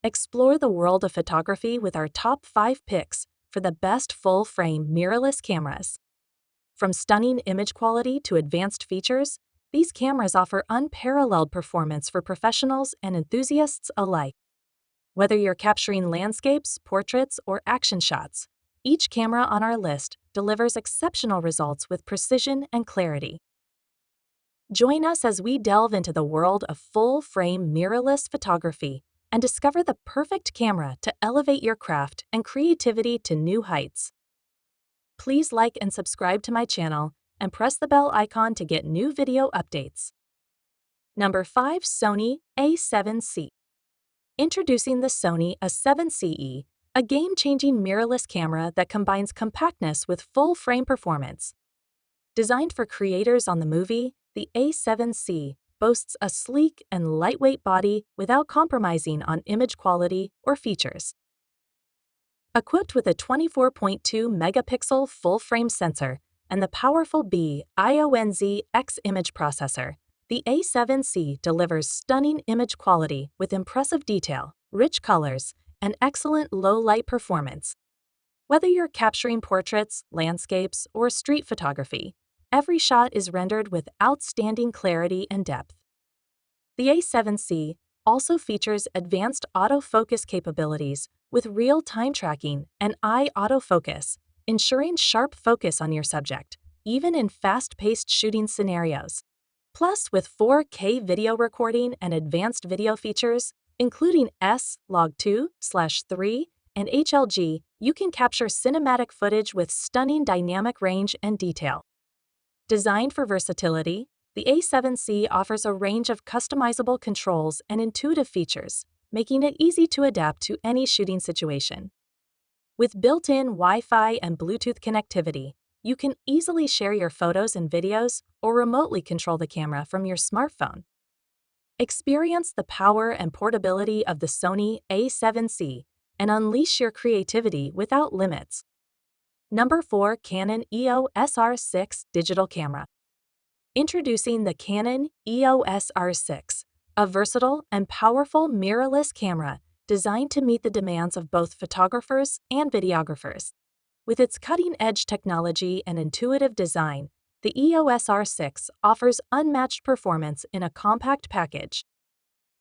Explore the world of photography with our top 5 picks for the best full-frame mirrorless cameras. From stunning image quality to advanced features, these cameras offer unparalleled performance for professionals and enthusiasts alike. Whether you're capturing landscapes, portraits, or action shots, each camera on our list delivers exceptional results with precision and clarity. Join us as we delve into the world of full-frame mirrorless photography and discover the perfect camera to elevate your craft and creativity to new heights. Please like and subscribe to my channel and press the bell icon to get new video updates. Number 5. Sony A7C. Introducing the Sony A7CE, a game-changing mirrorless camera that combines compactness with full-frame performance. Designed for creators on the movie, the A7C boasts a sleek and lightweight body without compromising on image quality or features. Equipped with a 24.2-megapixel full-frame sensor and the powerful BIONZ X image processor, the A7C delivers stunning image quality with impressive detail, rich colors, and excellent low-light performance. Whether you're capturing portraits, landscapes, or street photography, every shot is rendered with outstanding clarity and depth. The A7C also features advanced autofocus capabilities with real-time tracking and eye autofocus, ensuring sharp focus on your subject, even in fast-paced shooting scenarios. Plus, with 4K video recording and advanced video features, including S-Log2/3 and HLG, you can capture cinematic footage with stunning dynamic range and detail. Designed for versatility, the A7C offers a range of customizable controls and intuitive features, making it easy to adapt to any shooting situation. With built-in Wi-Fi and Bluetooth connectivity, you can easily share your photos and videos or remotely control the camera from your smartphone. Experience the power and portability of the Sony A7C and unleash your creativity without limits. Number 4. Canon EOS R6 Digital Camera. Introducing the Canon EOS R6, a versatile and powerful mirrorless camera designed to meet the demands of both photographers and videographers. With its cutting-edge technology and intuitive design, the EOS R6 offers unmatched performance in a compact package.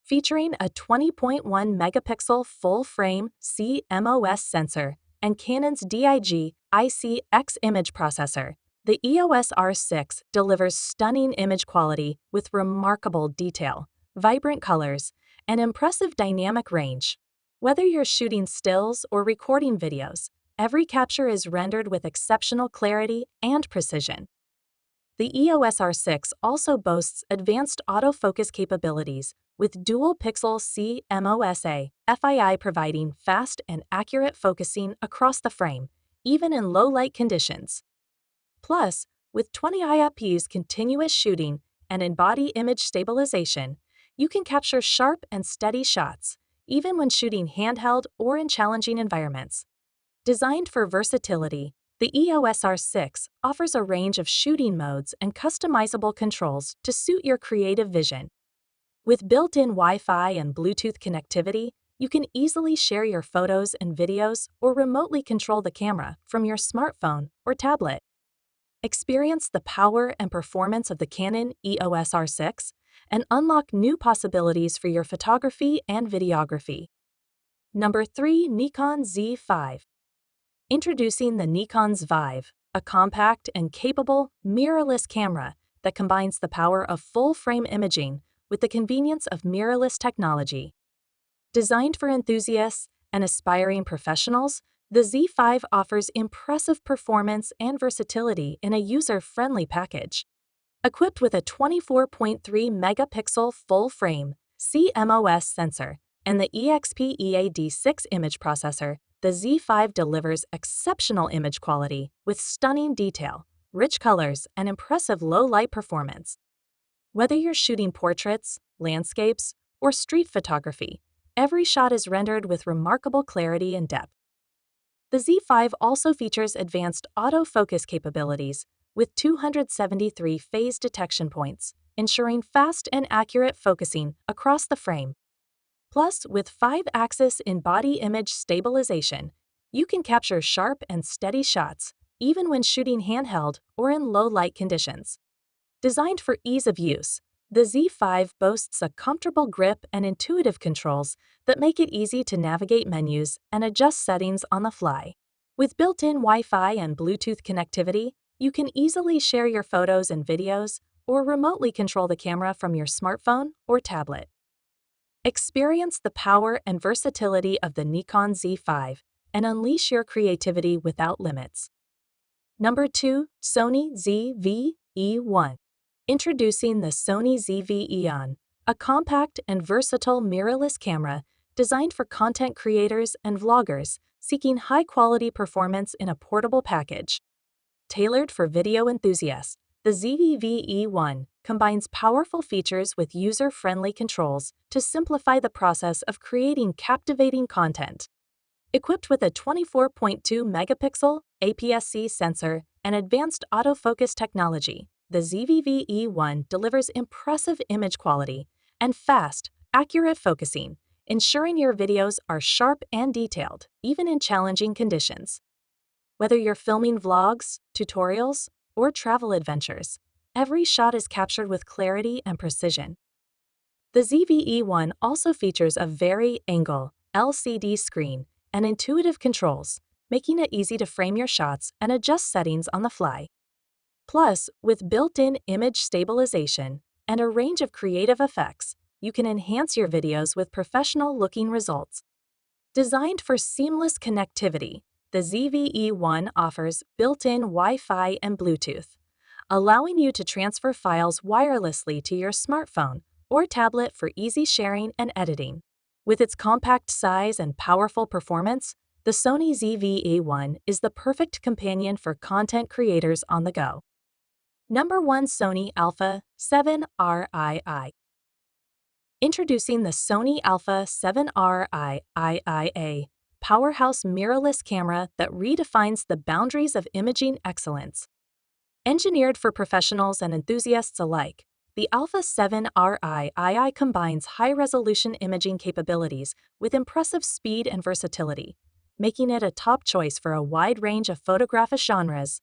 Featuring a 20.1-megapixel full-frame CMOS sensor and Canon's DIG-IC X image processor, the EOS R6 delivers stunning image quality with remarkable detail, vibrant colors, and impressive dynamic range. Whether you're shooting stills or recording videos, every capture is rendered with exceptional clarity and precision. The EOS R6 also boasts advanced autofocus capabilities with dual-pixel CMOS FII providing fast and accurate focusing across the frame, even in low-light conditions. Plus, with 20 ISP's continuous shooting and in-body image stabilization, you can capture sharp and steady shots, even when shooting handheld or in challenging environments. Designed for versatility, the EOS R6 offers a range of shooting modes and customizable controls to suit your creative vision. With built-in Wi-Fi and Bluetooth connectivity, you can easily share your photos and videos or remotely control the camera from your smartphone or tablet. Experience the power and performance of the Canon EOS R6 and unlock new possibilities for your photography and videography. Number 3. Nikon Z5. Introducing the Nikon's Vive, a compact and capable mirrorless camera that combines the power of full-frame imaging with the convenience of mirrorless technology. Designed for enthusiasts and aspiring professionals, the Z5 offers impressive performance and versatility in a user-friendly package. Equipped with a 24.3-megapixel full-frame CMOS sensor and the EXP-EAD6 image processor, the Z5 delivers exceptional image quality with stunning detail, rich colors, and impressive low-light performance. Whether you're shooting portraits, landscapes, or street photography, every shot is rendered with remarkable clarity and depth. The Z5 also features advanced autofocus capabilities with 273 phase detection points, ensuring fast and accurate focusing across the frame. Plus, with 5-axis in-body image stabilization, you can capture sharp and steady shots, even when shooting handheld or in low-light conditions. Designed for ease of use, the Z5 boasts a comfortable grip and intuitive controls that make it easy to navigate menus and adjust settings on the fly. With built-in Wi-Fi and Bluetooth connectivity, you can easily share your photos and videos or remotely control the camera from your smartphone or tablet. Experience the power and versatility of the Nikon Z5 and unleash your creativity without limits. Number 2. Sony ZV-E1. Introducing the Sony ZV-E1, a compact and versatile mirrorless camera designed for content creators and vloggers seeking high-quality performance in a portable package. Tailored for video enthusiasts, the ZV-E1 combines powerful features with user-friendly controls to simplify the process of creating captivating content. Equipped with a 24.2-megapixel APS-C sensor and advanced autofocus technology, the ZV-E1 delivers impressive image quality and fast, accurate focusing, ensuring your videos are sharp and detailed, even in challenging conditions. Whether you're filming vlogs, tutorials, or travel adventures, every shot is captured with clarity and precision. The ZV-E1 also features a vari-angle LCD screen and intuitive controls, making it easy to frame your shots and adjust settings on the fly. Plus, with built-in image stabilization and a range of creative effects, you can enhance your videos with professional-looking results. Designed for seamless connectivity, the ZV-E1 offers built-in Wi-Fi and Bluetooth, allowing you to transfer files wirelessly to your smartphone or tablet for easy sharing and editing. With its compact size and powerful performance, the Sony ZV-E1 is the perfect companion for content creators on the go. Number 1. Sony Alpha 7 RII. Introducing the Sony Alpha 7 RII, powerhouse mirrorless camera that redefines the boundaries of imaging excellence. Engineered for professionals and enthusiasts alike, the Alpha 7 RII combines high-resolution imaging capabilities with impressive speed and versatility, making it a top choice for a wide range of photographic genres.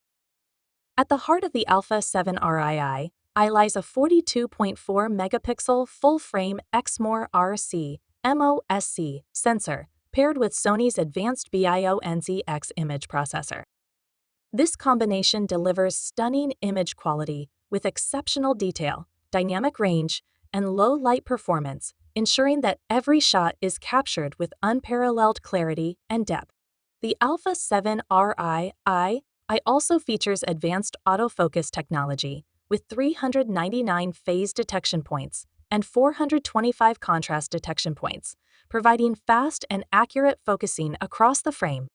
At the heart of the Alpha 7 RII lies a 42.4-megapixel full-frame Exmor RC MOSC sensor paired with Sony's advanced BIONZ-X image processor. This combination delivers stunning image quality with exceptional detail, dynamic range, and low-light performance, ensuring that every shot is captured with unparalleled clarity and depth. The Alpha 7 RII also features advanced autofocus technology with 399 phase detection points and 425 contrast detection points, providing fast and accurate focusing across the frame.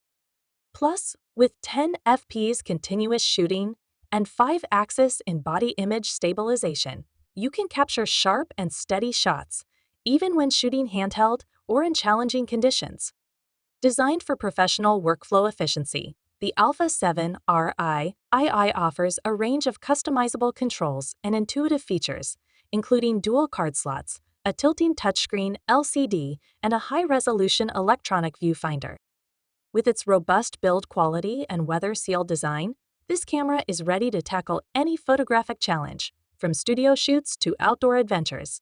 Plus, with 10 fps continuous shooting and 5-axis in-body image stabilization, you can capture sharp and steady shots, even when shooting handheld or in challenging conditions. Designed for professional workflow efficiency, the Alpha 7 RII offers a range of customizable controls and intuitive features, including dual card slots, a tilting touchscreen LCD, and a high-resolution electronic viewfinder. With its robust build quality and weather-sealed design, this camera is ready to tackle any photographic challenge, from studio shoots to outdoor adventures.